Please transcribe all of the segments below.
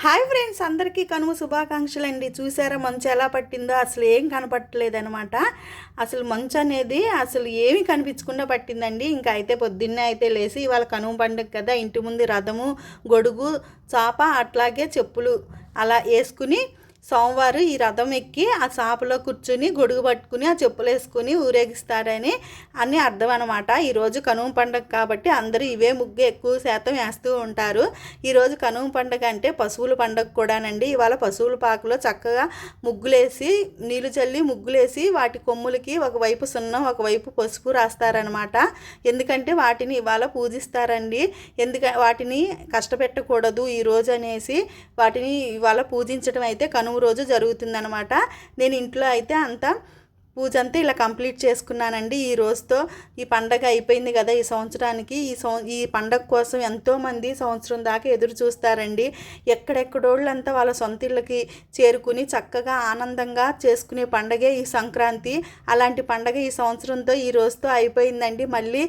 Hi friends, అందరికీ కనుమ శుభాకాంక్షలు అండి. చూసారా మంచు ఎలా పట్టిందో? అసలు ఏం కనపట్టలేదనమాట. అసలు మంచు అనేది అసలు ఏమీ కనిపించకుండా పట్టిందండి. ఇంకా అయితే పొద్దున్నే అయితే లేచి ఇవాళ కనుమ పండుగ కదా, ఇంటి ముందు రథము, గొడుగు, చాప అట్లాగే చెప్పులు అలా వేసుకుని సోమవారం ఈ రథం ఎక్కి ఆ చాపలో కూర్చుని గొడుగు పట్టుకుని ఆ చెప్పులు వేసుకుని ఊరేగిస్తారని అర్థం అనమాట. ఈరోజు కనుమ పండుగ కాబట్టి అందరూ ఇవే ముగ్గు ఎక్కువ శాతం వేస్తూ ఉంటారు. ఈరోజు కనుమ పండుగ అంటే పశువుల పండుగ కూడానండి. ఇవాళ పశువుల పాకలో చక్కగా ముగ్గులేసి నీళ్ళు చల్లి ముగ్గులేసి వాటి కొమ్ములకి ఒకవైపు సున్నం ఒకవైపు పసుపు రాస్తారనమాట. ఎందుకంటే వాటిని ఇవాళ పూజిస్తారండి. వాటిని కష్టపెట్టకూడదు ఈరోజు అనేసి వాటిని ఇవాళ పూజించడం అయితే కనుమ రోజు జరుగుతుందనమాట. నేను ఇంట్లో అయితే అంతా పూజ అంతా ఇలా కంప్లీట్ చేసుకున్నానండి. ఈ రోజుతో ఈ పండగ అయిపోయింది కదా ఈ సంవత్సరానికి. ఈ పండగ కోసం ఎంతోమంది సంవత్సరం దాకా ఎదురు చూస్తారండి. ఎక్కడెక్కడోళ్ళంతా వాళ్ళ సొంత ఇళ్ళకి చేరుకుని చక్కగా ఆనందంగా చేసుకునే పండగే ఈ సంక్రాంతి. అలాంటి పండగ ఈ సంవత్సరంతో ఈ రోజుతో అయిపోయిందండి. మళ్ళీ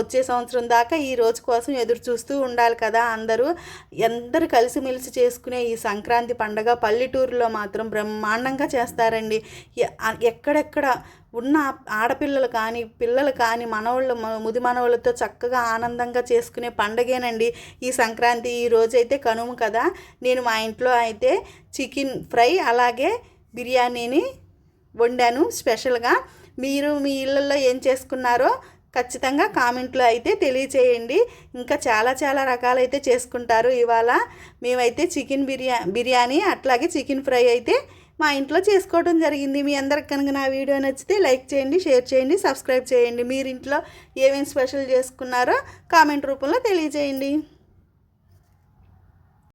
వచ్చే సంవత్సరం దాకా ఈ రోజు కోసం ఎదురు చూస్తూ ఉండాలి కదా. అందరూ కలిసిమెలిసి చేసుకునే ఈ సంక్రాంతి పండగ పల్లెటూరులో మాత్రం బ్రహ్మాండంగా చేస్తారండి. ఎక్కడెక్కడ ఉన్న ఆడపిల్లలు కానీ పిల్లలు కానీ ముది మనవాళ్ళతో చక్కగా ఆనందంగా చేసుకునే పండగేనండి ఈ సంక్రాంతి. ఈ రోజైతే కనుమ కదా, నేను మా ఇంట్లో అయితే చికెన్ ఫ్రై అలాగే బిర్యానీని వండాను స్పెషల్గా. మీరు మీ ఇళ్ళల్లో ఏం చేసుకున్నారో ఖచ్చితంగా కామెంట్లో అయితే తెలియచేయండి. ఇంకా చాలా చాలా రకాలైతే చేసుకుంటారు. ఇవాళ మేమైతే చికెన్ బిర్యానీ అట్లాగే చికెన్ ఫ్రై అయితే మా ఇంట్లో చేసుకోవడం జరిగింది. మీ అందరికి కనుక నా వీడియో నచ్చితే లైక్ చేయండి, షేర్ చేయండి, సబ్స్క్రైబ్ చేయండి. మీరు ఇంట్లో ఏమేమి స్పెషల్ చేసుకున్నారో కామెంట్ రూపంలో తెలియజేయండి.